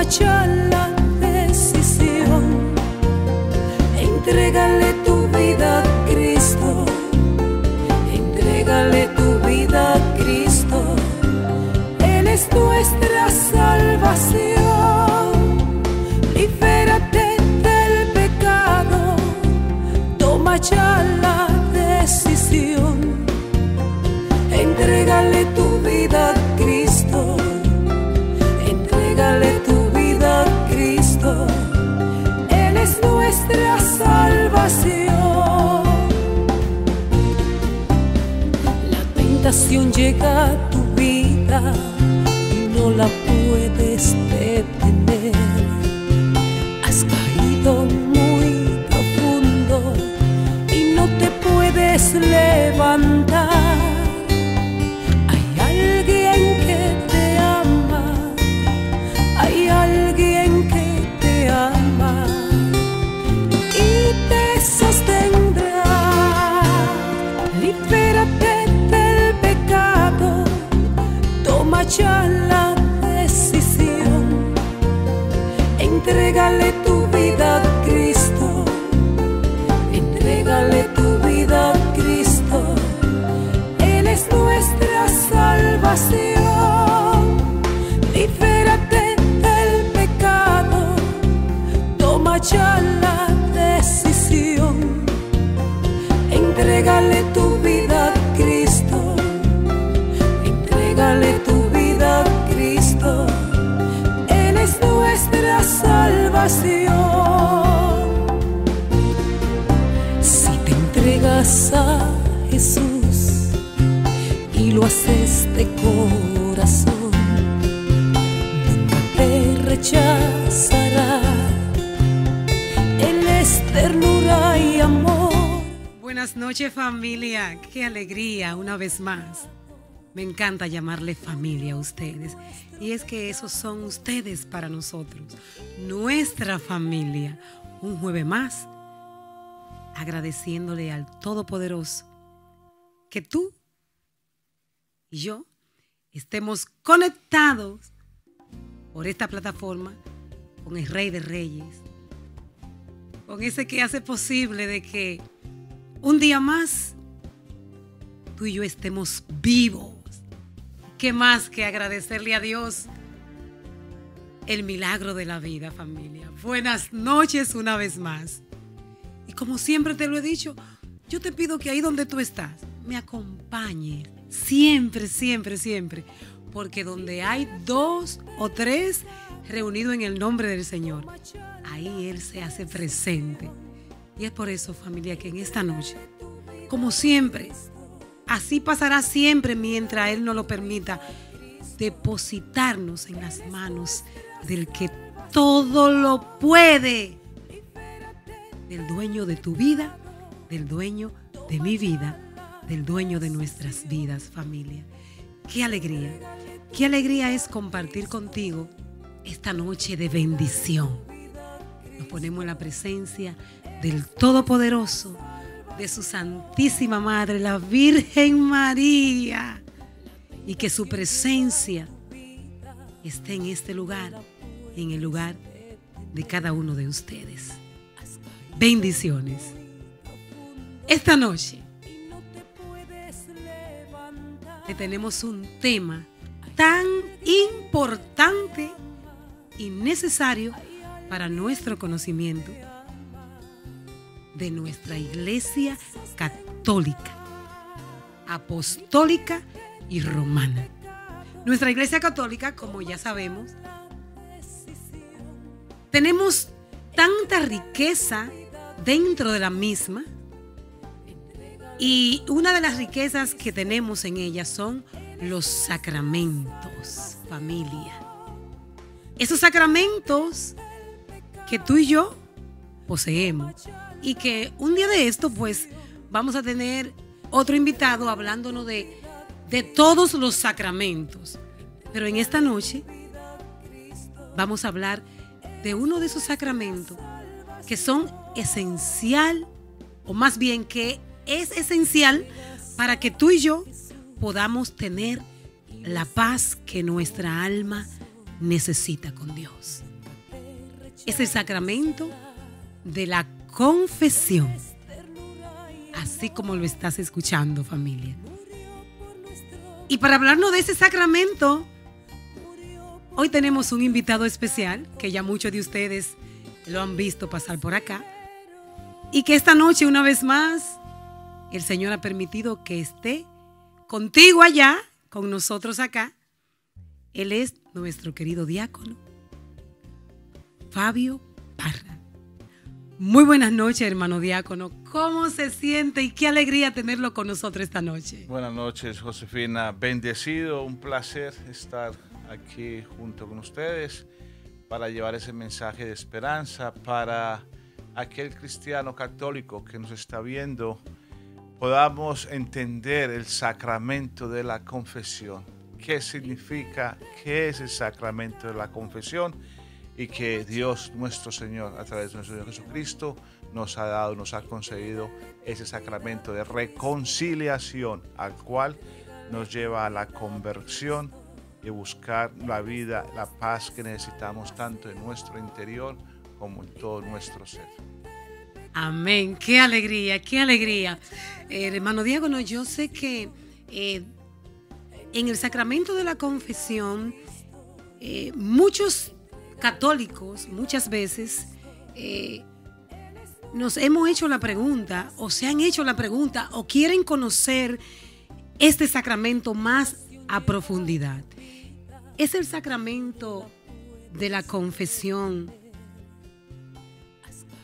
Toma ya la decisión, entrégale tu vida a Cristo, entrégale tu vida a Cristo. Él es nuestra salvación. Libérate del pecado, toma ya la decisión, entrégale tu vida a Cristo, entrégale tu vida a Cristo. Él es nuestra salvación. La tentación llega a tu vida y no la puedes detener. Has caído muy profundo y no te puedes levantar. Hay alguien que te ama, hay alguien que te ama y te sostendrá. Libérate del pecado, toma ya la decisión, entrégale tu vida a Cristo, entrégale tu vida a Cristo. Él es nuestra salvación. Libérate del pecado, toma ya la decisión, entrégale tu vida a Cristo, entrégale tu vida a Cristo. Él es nuestra salvación. Si te entregas a Jesús y lo haces de corazón, nunca te rechazará. Él es ternura y amor. Buenas noches, familia. Qué alegría una vez más. Me encanta llamarle familia a ustedes. Y es que esos son ustedes para nosotros, nuestra familia. Un jueves más, agradeciéndole al Todopoderoso que tú y yo estemos conectados por esta plataforma con el Rey de Reyes, con ese que hace posible de que un día más tú y yo estemos vivos. ¿Qué más que agradecerle a Dios el milagro de la vida, familia? Buenas noches una vez más. Y como siempre te lo he dicho, yo te pido que ahí donde tú estás, me acompañes. Siempre, siempre, siempre. Porque donde hay 2 o 3 reunidos en el nombre del Señor, ahí Él se hace presente. Y es por eso, familia, que en esta noche, como siempre, así pasará siempre mientras Él nos lo permita, depositarnos en las manos del que todo lo puede, del dueño de tu vida, del dueño de mi vida, del dueño de nuestras vidas, familia. Qué alegría es compartir contigo esta noche de bendición. Nos ponemos en la presencia del Todopoderoso, de su Santísima Madre, la Virgen María, y que su presencia esté en este lugar, en el lugar de cada uno de ustedes. Bendiciones. Esta noche le tenemos un tema tan importante y necesario para nuestro conocimiento de nuestra Iglesia Católica, Apostólica y Romana. Nuestra Iglesia Católica, como ya sabemos, tenemos tanta riqueza dentro de la misma, y una de las riquezas que tenemos en ella son los sacramentos, familia. Esos sacramentos que tú y yo poseemos, y que un día de esto pues vamos a tener otro invitado hablándonos de todos los sacramentos. Pero en esta noche vamos a hablar de uno de esos sacramentos que son esencial, o más bien que es esencial para que tú y yo podamos tener la paz que nuestra alma necesita con Dios. Es el sacramento de la confesión, así como lo estás escuchando, familia. Y para hablarnos de ese sacramento, hoy tenemos un invitado especial que ya muchos de ustedes lo han visto pasar por acá, y que esta noche, una vez más, el Señor ha permitido que esté contigo allá, con nosotros acá. Él es nuestro querido diácono, Fabio Parra. Muy buenas noches, hermano diácono. ¿Cómo se siente y qué alegría tenerlo con nosotros esta noche? Buenas noches, Josefina. Bendecido, un placer estar aquí junto con ustedes para llevar ese mensaje de esperanza para aquel cristiano católico que nos está viendo, podamos entender el sacramento de la confesión. ¿Qué significa? ¿Qué es el sacramento de la confesión? Y que Dios, nuestro Señor, a través de nuestro Señor Jesucristo, nos ha dado, nos ha concedido ese sacramento de reconciliación, al cual nos lleva a la conversión y buscar la vida, la paz que necesitamos tanto en nuestro interior como en todo nuestro ser. Amén, qué alegría, qué alegría. Hermano diácono, yo sé que en el sacramento de la confesión, muchos católicos muchas veces nos hemos hecho la pregunta, o se han hecho la pregunta, o quieren conocer este sacramento más a profundidad. ¿Es el sacramento de la confesión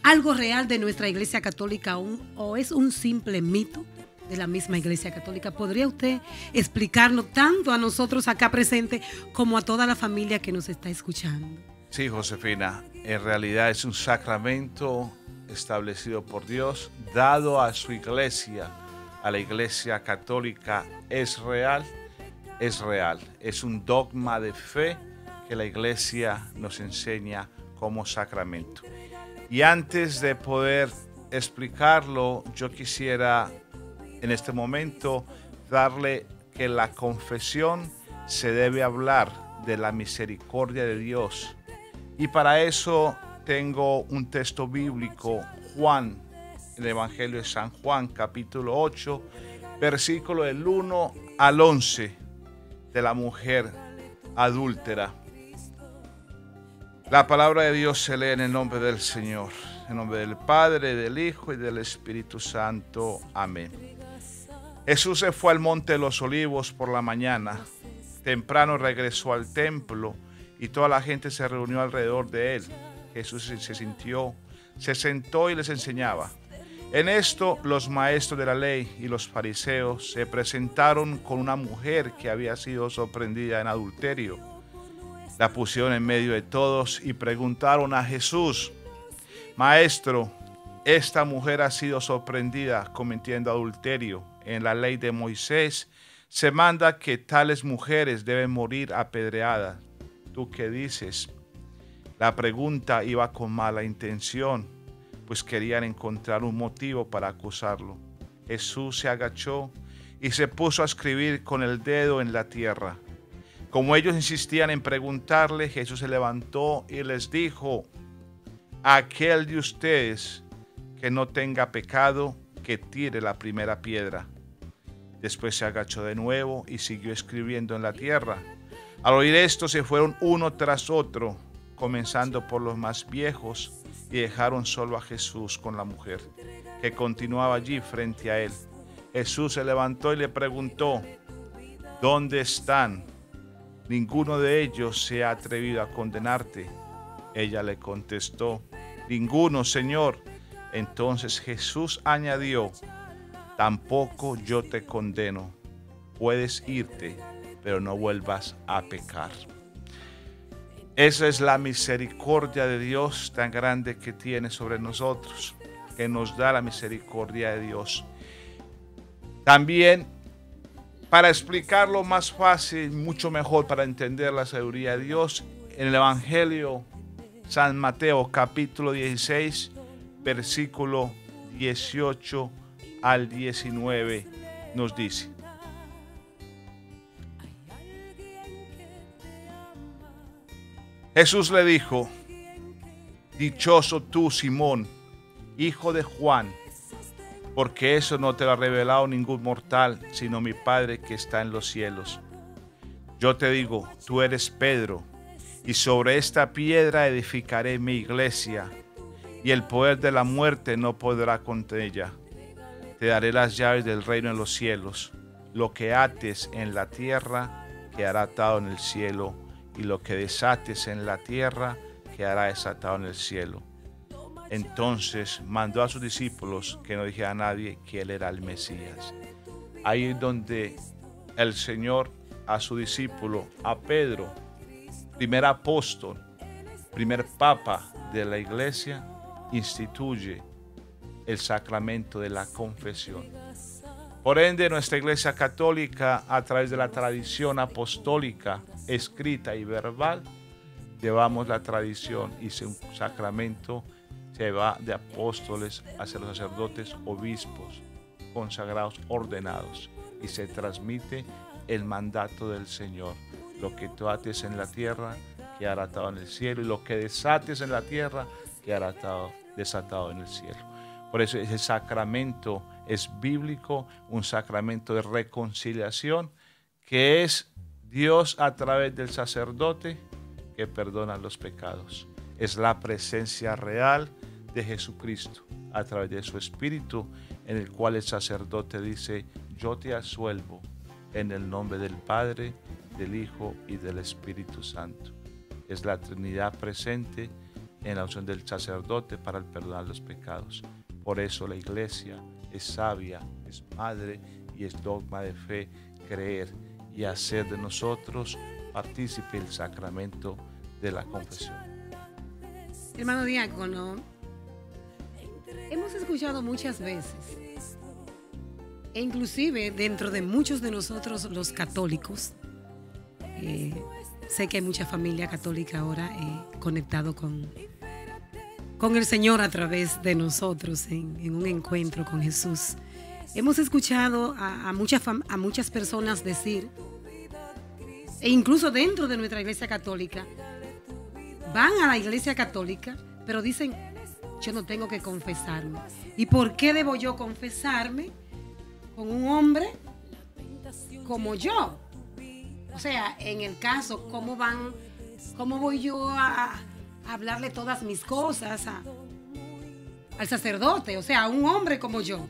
algo real de nuestra Iglesia Católica o es un simple mito de la misma Iglesia Católica? ¿Podría usted explicarnos tanto a nosotros acá presentes como a toda la familia que nos está escuchando? Sí, Josefina, en realidad es un sacramento establecido por Dios, dado a su Iglesia, a la Iglesia Católica. ¿Es real? Es real. Es un dogma de fe que la Iglesia nos enseña como sacramento. Y antes de poder explicarlo, yo quisiera en este momento darle que la confesión se debe hablar de la misericordia de Dios. Y para eso tengo un texto bíblico, Juan, el Evangelio de San Juan, capítulo 8, versículo del 1 al 11, de la mujer adúltera. La palabra de Dios se lee en el nombre del Señor, en nombre del Padre, del Hijo y del Espíritu Santo. Amén. Jesús se fue al monte de los Olivos por la mañana. Temprano regresó al templo y toda la gente se reunió alrededor de él. Jesús se sentó y les enseñaba. En esto los maestros de la ley y los fariseos se presentaron con una mujer que había sido sorprendida en adulterio. La pusieron en medio de todos y preguntaron a Jesús: Maestro, esta mujer ha sido sorprendida cometiendo adulterio. En la ley de Moisés se manda que tales mujeres deben morir apedreadas. ¿Tú qué dices? La pregunta iba con mala intención, pues querían encontrar un motivo para acusarlo. Jesús se agachó y se puso a escribir con el dedo en la tierra. Como ellos insistían en preguntarle, Jesús se levantó y les dijo: aquel de ustedes que no tenga pecado, que tire la primera piedra. Después se agachó de nuevo y siguió escribiendo en la tierra. Al oír esto se fueron uno tras otro, comenzando por los más viejos, y dejaron solo a Jesús con la mujer, que continuaba allí frente a él. Jesús se levantó y le preguntó: ¿dónde están? Ninguno de ellos se ha atrevido a condenarte. Ella le contestó: ninguno, Señor. Entonces Jesús añadió: tampoco yo te condeno. Puedes irte, pero no vuelvas a pecar. Esa es la misericordia de Dios tan grande que tiene sobre nosotros, que nos da la misericordia de Dios. También, para explicarlo más fácil, mucho mejor para entender la sabiduría de Dios, en el Evangelio San Mateo capítulo 16, versículo 18 al 19 nos dice: Jesús le dijo: dichoso tú, Simón, hijo de Juan, porque eso no te lo ha revelado ningún mortal, sino mi Padre que está en los cielos. Yo te digo, tú eres Pedro, y sobre esta piedra edificaré mi iglesia, y el poder de la muerte no podrá contra ella. Te daré las llaves del reino de los cielos. Lo que ates en la tierra quedará atado en el cielo, y lo que desates en la tierra quedará desatado en el cielo. Entonces mandó a sus discípulos que no dijera a nadie que él era el Mesías. Ahí es donde el Señor a su discípulo, a Pedro, primer apóstol, primer papa de la iglesia, instituye el sacramento de la confesión. Por ende, nuestra iglesia católica, a través de la tradición apostólica, escrita y verbal, llevamos la tradición y un sacramento se va de apóstoles hacia los sacerdotes, obispos, consagrados, ordenados, y se transmite el mandato del Señor. Lo que tú ates en la tierra quedará atado en el cielo, y lo que desates en la tierra quedará desatado en el cielo. Por eso ese sacramento es bíblico, un sacramento de reconciliación, que es Dios a través del sacerdote que perdona los pecados. Es la presencia real de Jesucristo a través de su Espíritu, en el cual el sacerdote dice: yo te absuelvo en el nombre del Padre, del Hijo y del Espíritu Santo. Es la Trinidad presente en la unción del sacerdote para el perdonar los pecados. Por eso la iglesia es sabia, es madre y es dogma de fe creer y hacer de nosotros partícipe del sacramento de la confesión. Hermano diácono, hemos escuchado muchas veces, e inclusive dentro de muchos de nosotros los católicos, sé que hay mucha familia católica ahora conectado con el Señor a través de nosotros en un encuentro con Jesús. Hemos escuchado a muchas personas decir, e incluso dentro de nuestra iglesia católica, van a la iglesia católica, pero dicen: yo no tengo que confesarme. ¿Y por qué debo yo confesarme con un hombre como yo? O sea, en el caso, ¿cómo voy yo a hablarle todas mis cosas al sacerdote? O sea, a un hombre como yo.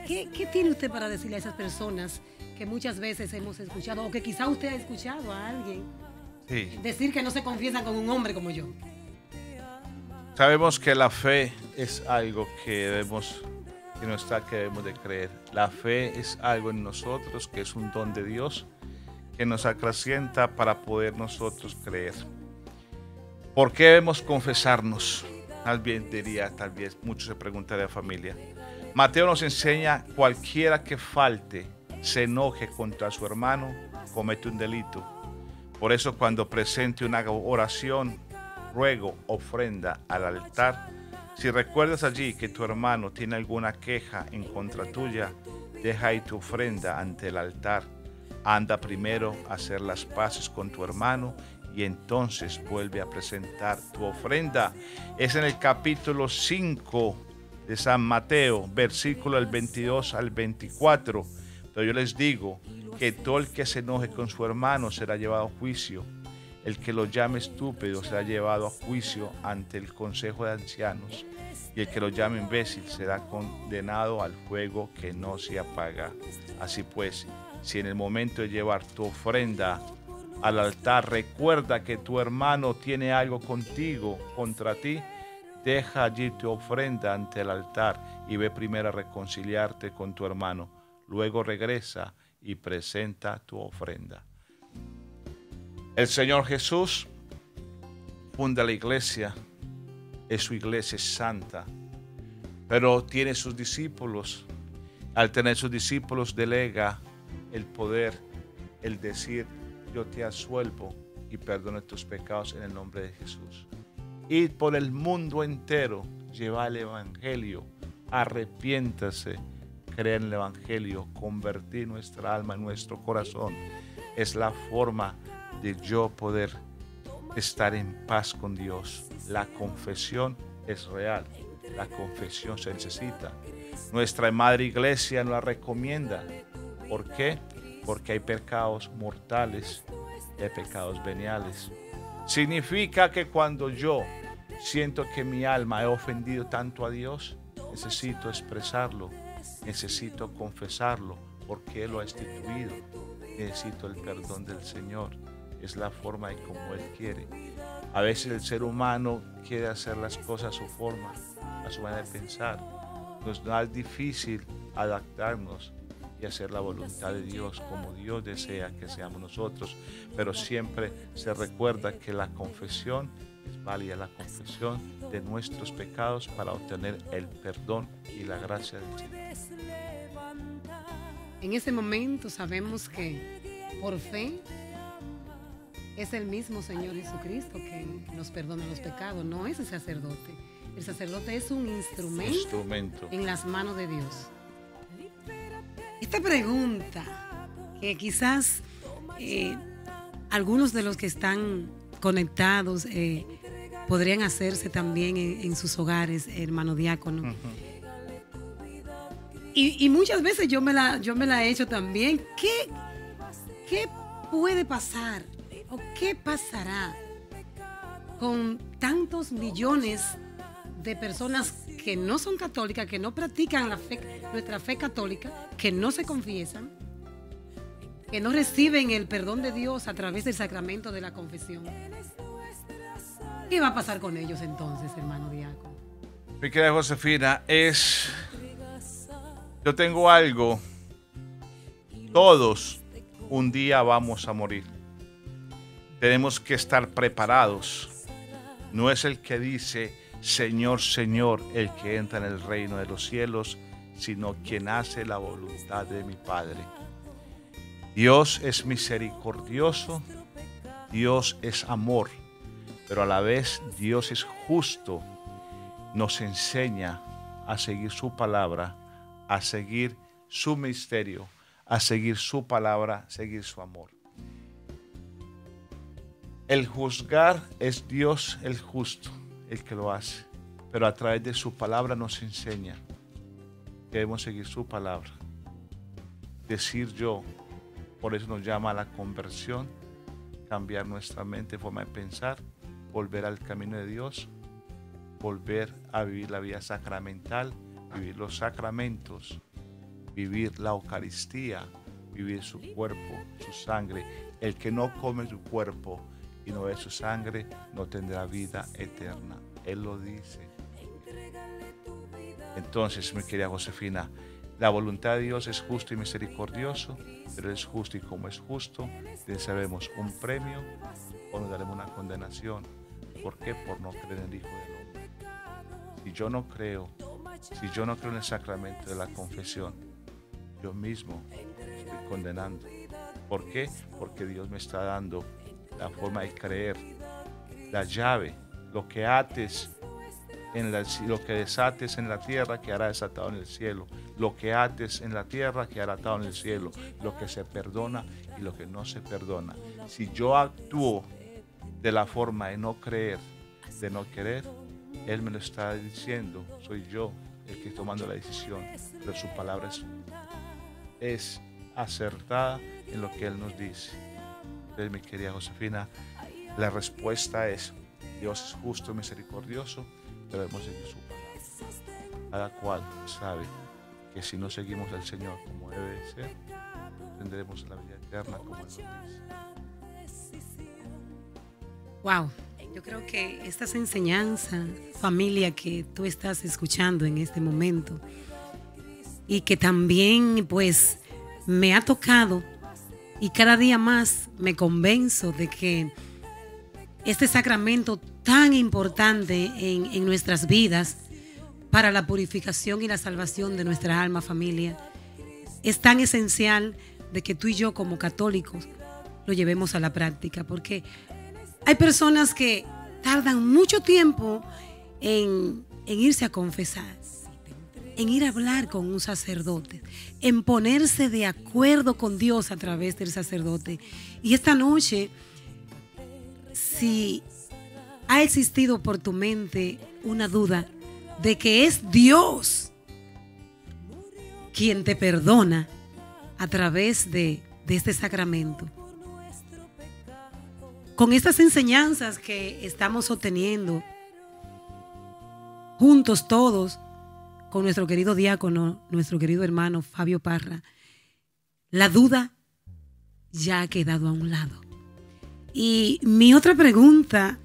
¿Qué tiene usted para decirle a esas personas que muchas veces hemos escuchado, o que quizá usted ha escuchado a alguien decir que no se confiesan con un hombre como yo? Sabemos que la fe es algo que no está, que debemos de creer. La fe es algo en nosotros que es un don de Dios que nos acrecienta para poder nosotros creer. ¿Por qué debemos confesarnos? Tal vez muchos se preguntan de la familia. Mateo nos enseña: cualquiera que falte, se enoje contra su hermano, comete un delito. Por eso, cuando presente una oración, ruego, ofrenda al altar, si recuerdas allí que tu hermano tiene alguna queja en contra tuya, deja ahí tu ofrenda ante el altar. Anda primero a hacer las paces con tu hermano y entonces vuelve a presentar tu ofrenda. Es en el capítulo 5 de San Mateo, versículo del 22 al 24. Pero yo les digo que todo el que se enoje con su hermano será llevado a juicio. El que lo llame estúpido será llevado a juicio ante el consejo de ancianos, y el que lo llame imbécil será condenado al fuego que no se apaga. Así pues, si en el momento de llevar tu ofrenda al altar recuerda que tu hermano tiene algo contigo, contra ti, deja allí tu ofrenda ante el altar y ve primero a reconciliarte con tu hermano. Luego regresa y presenta tu ofrenda. El Señor Jesús funda la iglesia, su iglesia es santa, pero tiene sus discípulos. Al tener sus discípulos delega el poder, el decir: yo te absuelvo y perdono tus pecados en el nombre de Jesús. Id por el mundo entero, lleva el evangelio, arrepiéntase, crea en el evangelio, convertir nuestra alma, nuestro corazón. Es la forma de yo poder estar en paz con Dios. La confesión es real. La confesión se necesita. Nuestra Madre Iglesia nos la recomienda. ¿Por qué? Porque hay pecados mortales y hay pecados veniales. Significa que cuando yo siento que mi alma ha ofendido tanto a Dios, necesito expresarlo, necesito confesarlo, porque Él lo ha instituido. Necesito el perdón del Señor. Es la forma y como Él quiere. A veces el ser humano quiere hacer las cosas a su forma, a su manera de pensar. Nos es difícil adaptarnos y hacer la voluntad de Dios como Dios desea que seamos nosotros. Pero siempre se recuerda que la confesión es válida, la confesión de nuestros pecados para obtener el perdón y la gracia del Señor. En ese momento sabemos que por fe es el mismo Señor Jesucristo que nos perdona los pecados, no es el sacerdote. El sacerdote es un instrumento en las manos de Dios. Esta pregunta que quizás algunos de los que están conectados podrían hacerse también en sus hogares, hermano diácono. Uh-huh. Y muchas veces yo me la he hecho también. ¿Qué puede pasar o qué pasará con tantos millones de personas que no son católicas, que no practican nuestra fe católica, que no se confiesan, que no reciben el perdón de Dios a través del sacramento de la confesión? ¿Qué va a pasar con ellos entonces, hermano diácono? Mi querida Josefina, yo tengo algo. Todos un día vamos a morir. Tenemos que estar preparados. No es el que dice Señor, Señor, el que entra en el reino de los cielos, sino quien hace la voluntad de mi Padre. Dios es misericordioso, Dios es amor, pero a la vez Dios es justo. Nos enseña a seguir su palabra, a seguir su misterio, a seguir su palabra, a seguir su amor. El juzgar es Dios el justo, el que lo hace, pero a través de su palabra nos enseña que debemos seguir su palabra. Decir yo, por eso nos llama a la conversión, cambiar nuestra mente, forma de pensar, volver al camino de Dios, volver a vivir la vida sacramental, vivir los sacramentos, vivir la Eucaristía, vivir su cuerpo, su sangre. El que no come su cuerpo y no ve su sangre no tendrá vida eterna. Él lo dice. Entonces, mi querida Josefina, la voluntad de Dios es justo y misericordioso, pero es justo y como es justo, recibiremos un premio o nos daremos una condenación. ¿Por qué? Por no creer en el Hijo del Hombre. Si yo no creo en el sacramento de la confesión, yo mismo estoy condenando. ¿Por qué? Porque Dios me está dando la forma de creer, la llave, lo que ates lo que desates en la tierra quedará desatado en el cielo, lo que ates en la tierra quedará atado en el cielo, lo que se perdona y lo que no se perdona. Si yo actúo de la forma de no creer, de no querer, Él me lo está diciendo, soy yo el que estoy tomando la decisión, pero su palabra es acertada en lo que Él nos dice. Entonces, mi querida Josefina, la respuesta es: Dios es justo y misericordioso, pero debemos seguir su palabra. Cada cual sabe que si no seguimos al Señor como debe de ser, tendremos la vida eterna como Él nos dice. Wow, yo creo que estas enseñanzas, familia, que tú estás escuchando en este momento y que también pues me ha tocado, y cada día más me convenzo de que este sacramento tan importante en nuestras vidas para la purificación y la salvación de nuestra alma, familia, es tan esencial de que tú y yo como católicos lo llevemos a la práctica, porque hay personas que tardan mucho tiempo en irse a confesar, en ir a hablar con un sacerdote, en ponerse de acuerdo con Dios a través del sacerdote. Y esta noche, si ha existido por tu mente una duda de que es Dios quien te perdona a través de este sacramento. Con estas enseñanzas que estamos obteniendo juntos todos, con nuestro querido diácono, nuestro querido hermano Fabio Parra, la duda ya ha quedado a un lado. Y mi otra pregunta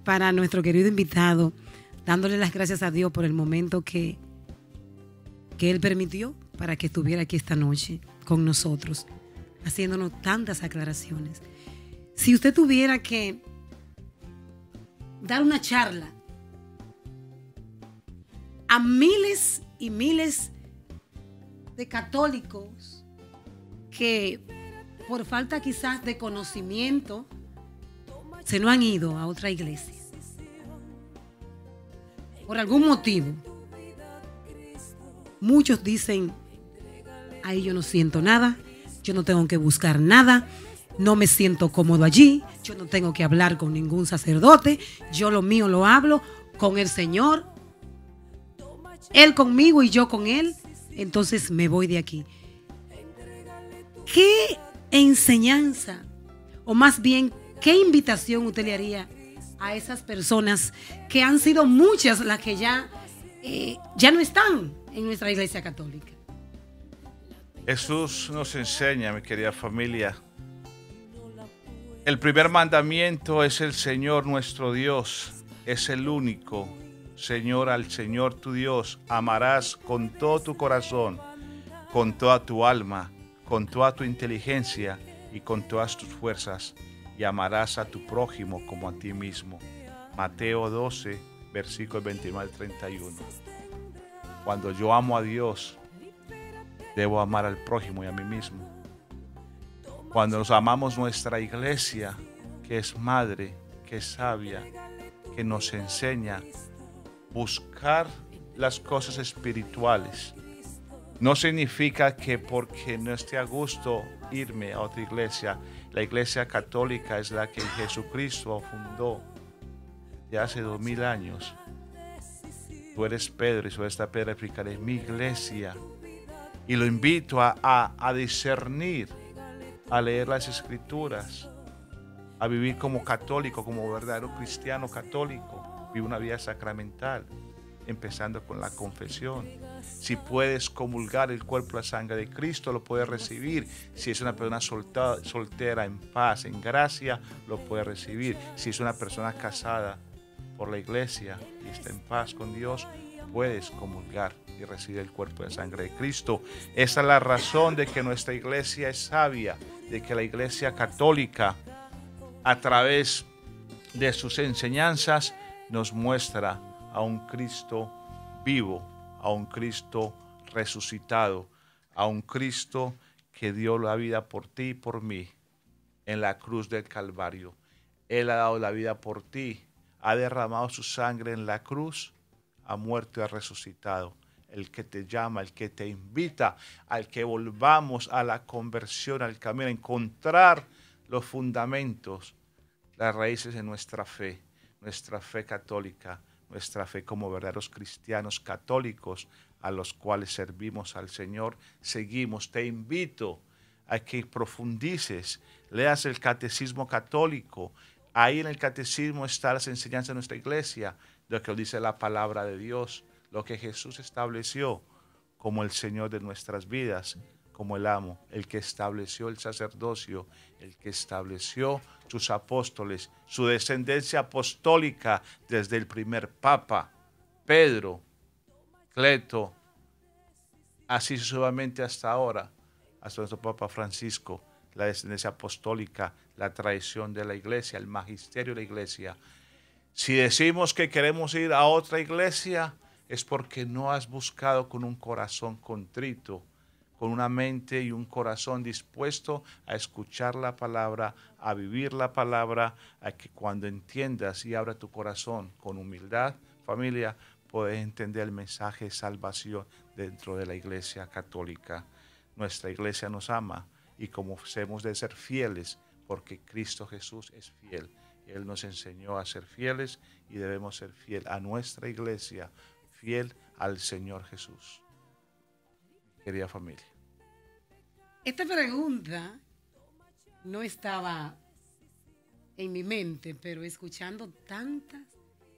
para nuestro querido invitado, dándole las gracias a Dios por el momento que Él permitió para que estuviera aquí esta noche con nosotros, haciéndonos tantas aclaraciones. Si usted tuviera que dar una charla a miles y miles de católicos que por falta quizás de conocimiento se no han ido a otra iglesia, por algún motivo, muchos dicen: ahí yo no siento nada, yo no tengo que buscar nada, no me siento cómodo allí, yo no tengo que hablar con ningún sacerdote, yo lo mío lo hablo con el Señor, Él conmigo y yo con Él, entonces me voy de aquí. ¿Qué enseñanza, o más bien, qué invitación usted le haría a esas personas que han sido muchas las que ya no están en nuestra iglesia católica? Jesús nos enseña, mi querida familia, el primer mandamiento es el Señor nuestro Dios, es el único Señor. Al Señor tu Dios amarás con todo tu corazón, con toda tu alma, con toda tu inteligencia y con todas tus fuerzas, y amarás a tu prójimo como a ti mismo. Mateo 12, versículos 29 al 31. Cuando yo amo a Dios, debo amar al prójimo y a mí mismo. Cuando nos amamos nuestra iglesia, que es madre, que es sabia, que nos enseña a buscar las cosas espirituales, no significa que porque no esté a gusto irme a otra iglesia. La iglesia católica es la que Jesucristo fundó ya hace 2000 años. Tú eres Pedro y sobre esta piedra edificaré mi iglesia. Y lo invito a discernir, a leer las escrituras, a vivir como católico, como verdadero cristiano católico. Vive una vida sacramental, empezando con la confesión. Si puedes comulgar el cuerpo y la sangre de Cristo, lo puedes recibir. Si es una persona soltera, en paz, en gracia, lo puedes recibir. Si es una persona casada por la iglesia y está en paz con Dios, puedes comulgar y recibir el cuerpo y la sangre de Cristo. Esa es la razón de que nuestra iglesia es sabia, de que la iglesia católica, a través de sus enseñanzas, nos muestra a un Cristo vivo, a un Cristo resucitado, a un Cristo que dio la vida por ti y por mí en la cruz del Calvario. Él ha dado la vida por ti, ha derramado su sangre en la cruz, ha muerto y ha resucitado. El que te llama, el que te invita al que volvamos a la conversión, al camino, a encontrar los fundamentos, las raíces de nuestra fe católica, nuestra fe como verdaderos cristianos católicos a los cuales servimos al Señor. Seguimos, te invito a que profundices, leas el catecismo católico. Ahí en el catecismo están las enseñanzas de nuestra iglesia, lo que dice la palabra de Dios, lo que Jesús estableció como el Señor de nuestras vidas, como el amo, el que estableció el sacerdocio, el que estableció sus apóstoles, su descendencia apostólica desde el primer Papa, Pedro, Cleto, así sucesivamente hasta ahora, hasta nuestro Papa Francisco, la descendencia apostólica, la tradición de la iglesia, el magisterio de la iglesia. Si decimos que queremos ir a otra iglesia, es porque no has buscado con un corazón contrito, con una mente y un corazón dispuesto a escuchar la palabra, a vivir la palabra, a que cuando entiendas y abra tu corazón con humildad, familia, puedes entender el mensaje de salvación dentro de la iglesia católica. Nuestra iglesia nos ama y como hemos de ser fieles, porque Cristo Jesús es fiel Él nos enseñó a ser fieles y debemos ser fiel a nuestra iglesia, fiel al Señor Jesús. Querida familia. Esta pregunta no estaba en mi mente, pero escuchando tantas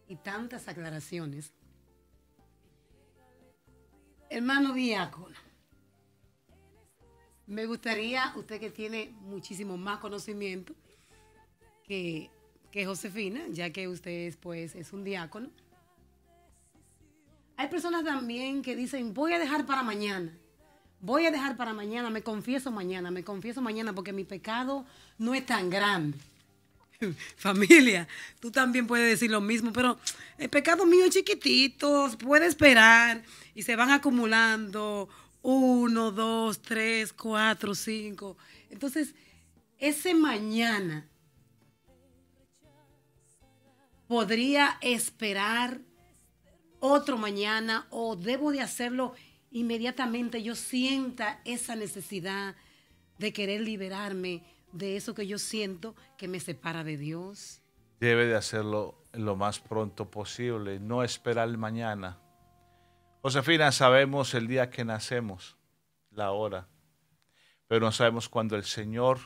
y tantas aclaraciones. Hermano diácono, me gustaría, usted que tiene muchísimo más conocimiento que Josefina, ya que usted pues, es un diácono. Hay personas también que dicen, voy a dejar para mañana. Voy a dejar para mañana, me confieso mañana porque mi pecado no es tan grande. Familia, tú también puedes decir lo mismo, pero el pecado mío es chiquitito, puede esperar y se van acumulando 1, 2, 3, 4, 5. Entonces, ese mañana podría esperar otro mañana o debo de hacerlo inmediatamente. Yo sienta esa necesidad de querer liberarme de eso que yo siento que me separa de Dios. Debe de hacerlo lo más pronto posible, no esperar el mañana. Josefina, sabemos el día que nacemos, la hora, pero no sabemos cuándo el Señor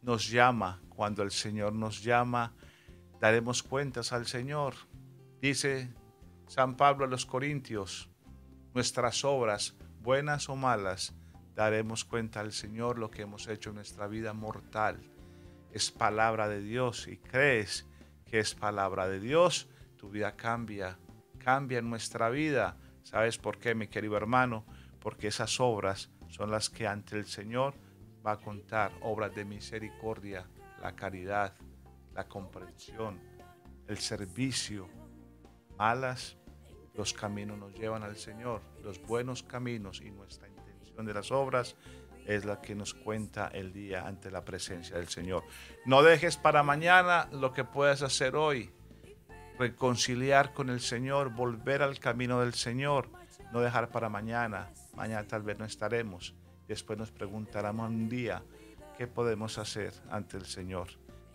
nos llama. Cuando el Señor nos llama, daremos cuentas al Señor. Dice San Pablo a los Corintios, nuestras obras, buenas o malas, daremos cuenta al Señor lo que hemos hecho en nuestra vida mortal. Es palabra de Dios y crees que es palabra de Dios, tu vida cambia en nuestra vida. ¿Sabes por qué, mi querido hermano? Porque esas obras son las que ante el Señor va a contar, obras de misericordia, la caridad, la comprensión, el servicio. Malas, los caminos nos llevan al Señor, los buenos caminos y nuestra intención de las obras es la que nos cuenta el día ante la presencia del Señor. No dejes para mañana lo que puedas hacer hoy. Reconciliar con el Señor, volver al camino del Señor, no dejar para mañana. Mañana tal vez no estaremos. Después nos preguntaremos un día qué podemos hacer ante el Señor.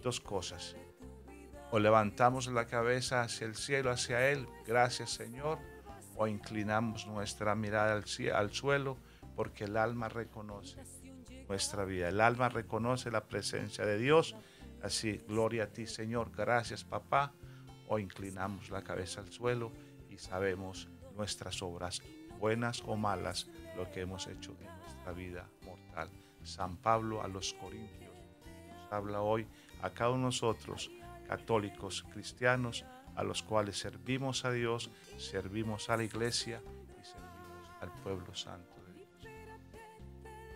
Dos cosas. O levantamos la cabeza hacia el cielo, hacia Él, gracias Señor, o inclinamos nuestra mirada al suelo, porque el alma reconoce nuestra vida. El alma reconoce la presencia de Dios. Así, gloria a ti Señor, gracias papá. O inclinamos la cabeza al suelo y sabemos nuestras obras, buenas o malas, lo que hemos hecho en nuestra vida mortal. San Pablo a los Corintios nos habla hoy a cada uno de nosotros, católicos, cristianos, a los cuales servimos a Dios, servimos a la iglesia y servimos al pueblo santo de Dios.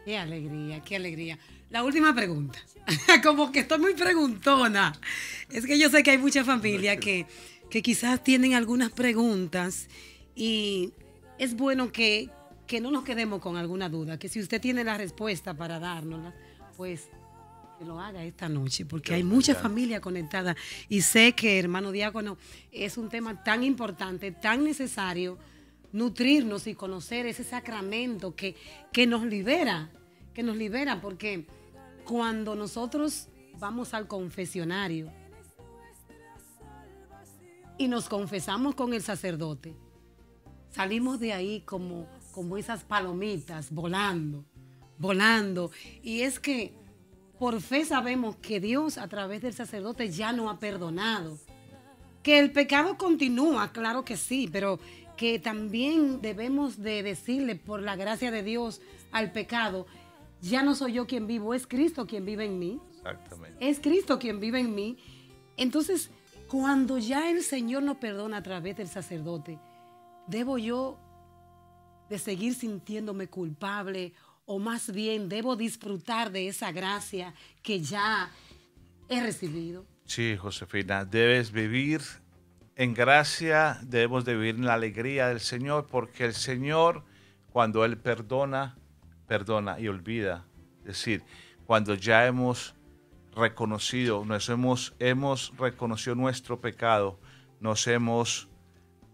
Qué alegría, qué alegría. La última pregunta, como que estoy muy preguntona. Es que yo sé que hay mucha familia que quizás tienen algunas preguntas y es bueno que no nos quedemos con alguna duda, que si usted tiene la respuesta para dárnosla, pues que lo haga esta noche, porque hay mucha familia conectada y sé que, hermano diácono, es un tema tan importante, tan necesario, nutrirnos y conocer ese sacramento que nos libera, porque cuando nosotros vamos al confesionario y nos confesamos con el sacerdote, salimos de ahí como esas palomitas volando, y es que por fe sabemos que Dios a través del sacerdote ya nos ha perdonado. Que el pecado continúa, claro que sí, pero que también debemos de decirle por la gracia de Dios al pecado, ya no soy yo quien vivo, es Cristo quien vive en mí. Exactamente. Es Cristo quien vive en mí. Entonces, cuando ya el Señor nos perdona a través del sacerdote, ¿debo yo de seguir sintiéndome culpable? O más bien, ¿debo disfrutar de esa gracia que ya he recibido? Sí, Josefina, debes vivir en gracia, debemos de vivir en la alegría del Señor, porque el Señor, cuando Él perdona, perdona y olvida. Es decir, cuando ya hemos reconocido nuestro pecado, nos hemos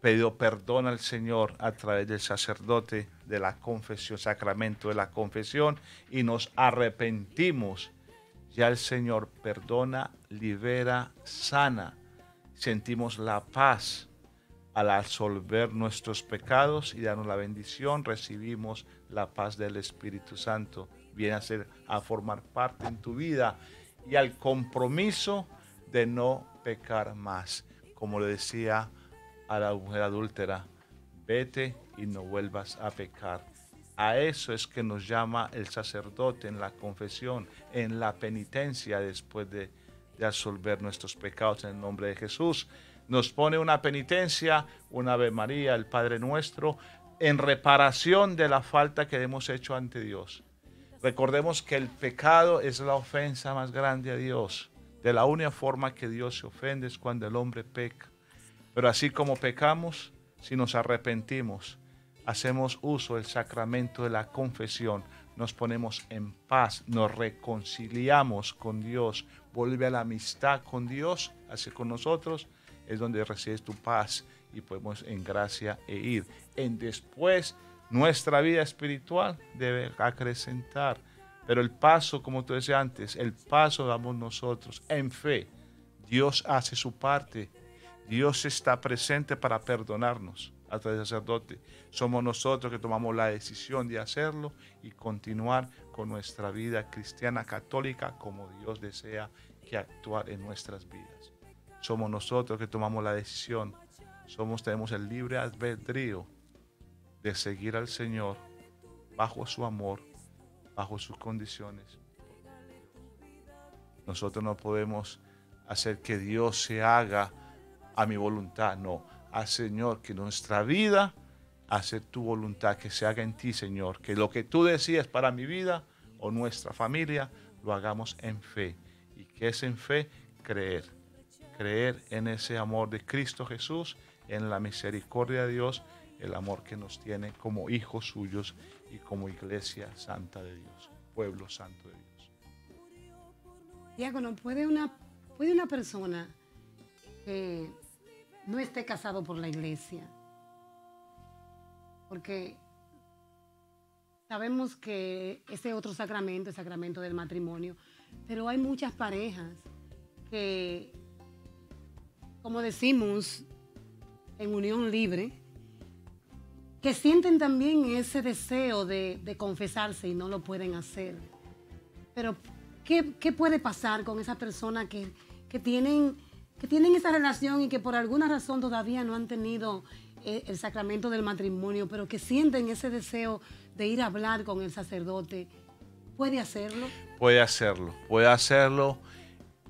pedido perdón al Señor a través del sacerdote, de la confesión, sacramento de la confesión, y nos arrepentimos. Ya el Señor perdona, libera, sana. Sentimos la paz al absolver nuestros pecados y darnos la bendición. Recibimos la paz del Espíritu Santo. Viene a formar parte en tu vida y al compromiso de no pecar más. Como le decía a la mujer adúltera, vete y no vuelvas a pecar. A eso es que nos llama el sacerdote en la confesión, en la penitencia después de absolver nuestros pecados en el nombre de Jesús. Nos pone una penitencia, una Ave María, el Padre Nuestro, en reparación de la falta que hemos hecho ante Dios. Recordemos que el pecado es la ofensa más grande a Dios. De la única forma que Dios se ofende es cuando el hombre peca. Pero así como pecamos, si nos arrepentimos, hacemos uso del sacramento de la confesión, nos ponemos en paz, nos reconciliamos con Dios, vuelve a la amistad con Dios, hace con nosotros, es donde recibes tu paz y podemos en gracia e ir. En después, nuestra vida espiritual debe acrecentar, pero el paso, como tú decías antes, el paso damos nosotros en fe. Dios hace su parte, Dios está presente para perdonarnos a través del sacerdote. Somos nosotros que tomamos la decisión de hacerlo y continuar con nuestra vida cristiana católica como Dios desea que actuar en nuestras vidas. Somos nosotros que tomamos la decisión. Tenemos el libre albedrío de seguir al Señor bajo su amor, bajo sus condiciones. Nosotros no podemos hacer que Dios se haga a mi voluntad, no. Señor, que nuestra vida hace tu voluntad, que se haga en ti, Señor, que lo que tú decías para mi vida o nuestra familia lo hagamos en fe. ¿Y que es en fe? Creer en ese amor de Cristo Jesús, en la misericordia de Dios, el amor que nos tiene como hijos suyos y como iglesia santa de Dios, pueblo santo de Dios. Diácono, ¿puede una persona que no esté casado por la iglesia? Porque sabemos que ese otro sacramento, el sacramento del matrimonio, pero hay muchas parejas que, como decimos, en unión libre, que sienten también ese deseo de confesarse y no lo pueden hacer. Pero, ¿qué puede pasar con esa persona que tienen esa relación y que por alguna razón todavía no han tenido el sacramento del matrimonio, pero que sienten ese deseo de ir a hablar con el sacerdote? ¿Puede hacerlo? Puede hacerlo.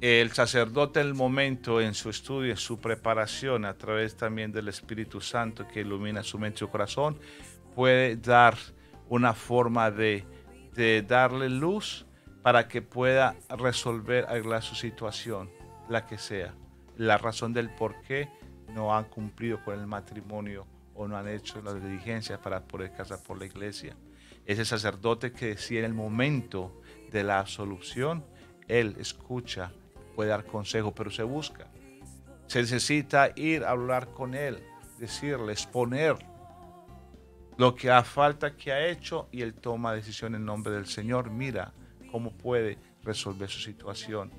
El sacerdote en el momento, en su estudio, en su preparación, a través también del Espíritu Santo que ilumina su mente y su corazón, puede dar una forma de darle luz para que pueda resolver, arreglar su situación, la que sea. La razón del por qué no han cumplido con el matrimonio o no han hecho las diligencias para poder casar por la iglesia. Ese sacerdote que decide en el momento de la absolución, él escucha, puede dar consejo, pero se busca. Se necesita ir a hablar con él, decirle, exponer lo que a falta que ha hecho y él toma decisión en nombre del Señor. Mira cómo puede resolver su situación.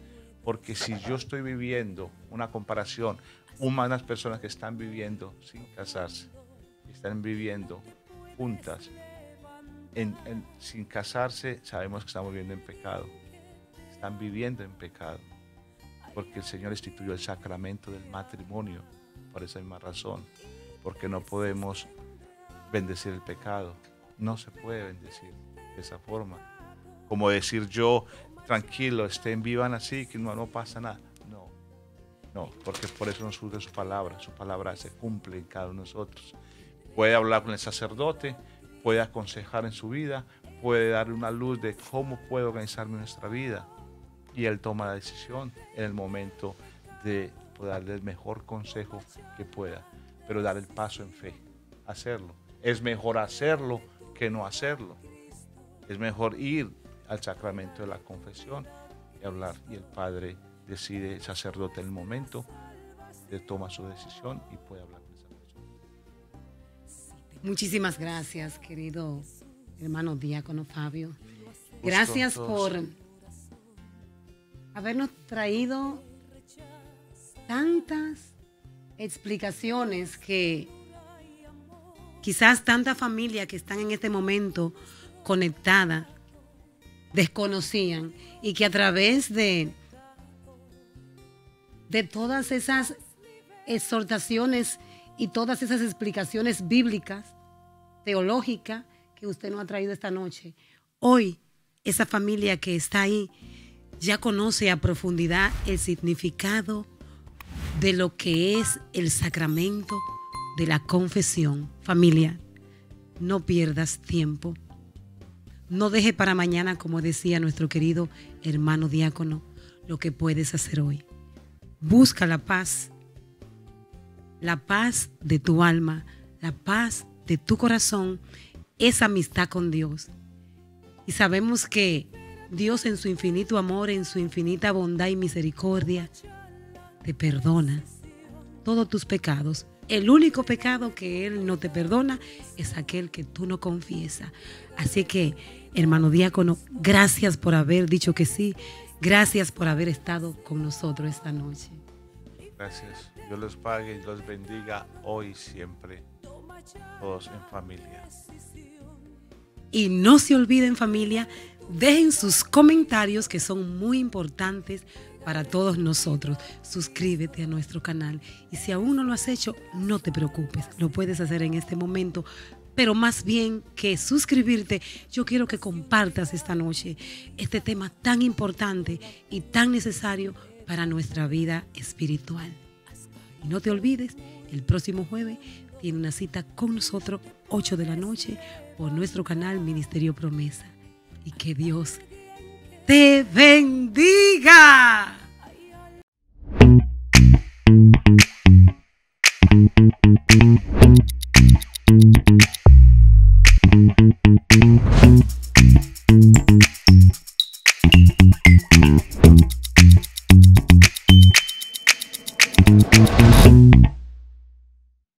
Porque si yo estoy viviendo una comparación, unas personas que están viviendo sin casarse, están viviendo juntas, sin casarse, sabemos que estamos viviendo en pecado. Están viviendo en pecado. Porque el Señor instituyó el sacramento del matrimonio por esa misma razón. Porque no podemos bendecir el pecado. No se puede bendecir de esa forma. Como decir yo, tranquilo, vivan así, que no pasa nada. No, porque por eso nos surge su palabra se cumple en cada uno de nosotros. Puede hablar con el sacerdote, puede aconsejar en su vida, puede darle una luz de cómo puede organizarme nuestra vida. Y él toma la decisión en el momento de darle el mejor consejo que pueda, pero dar el paso en fe, hacerlo. Es mejor hacerlo que no hacerlo. Es mejor ir al sacramento de la confesión y hablar, y el Padre decide, el sacerdote en el momento toma su decisión y puede hablar con esa persona. Muchísimas gracias, querido hermano diácono Fabio. Gracias habernos traído tantas explicaciones que quizás tanta familia que están en este momento conectada desconocían, y que a través de todas esas exhortaciones y todas esas explicaciones bíblicas, teológicas, que usted nos ha traído esta noche, hoy esa familia que está ahí ya conoce a profundidad el significado de lo que es el sacramento de la confesión. Familia, no pierdas tiempo. No deje para mañana, como decía nuestro querido hermano diácono, lo que puedes hacer hoy. Busca la paz de tu alma, la paz de tu corazón, esa amistad con Dios. Y sabemos que Dios, en su infinito amor, en su infinita bondad y misericordia, te perdona todos tus pecados. El único pecado que Él no te perdona es aquel que tú no confiesas. Así que, hermano diácono, gracias por haber dicho que sí. Gracias por haber estado con nosotros esta noche. Gracias. Dios los pague y los bendiga hoy y siempre. Todos en familia. Y no se olviden, familia, dejen sus comentarios, que son muy importantes para todos nosotros. Suscríbete a nuestro canal, y si aún no lo has hecho, no te preocupes, lo puedes hacer en este momento. Pero más bien que suscribirte, yo quiero que compartas esta noche este tema tan importante y tan necesario para nuestra vida espiritual. Y no te olvides, el próximo jueves tiene una cita con nosotros, 8 de la noche, por nuestro canal Ministerio Promesa. Y que Dios te bendiga.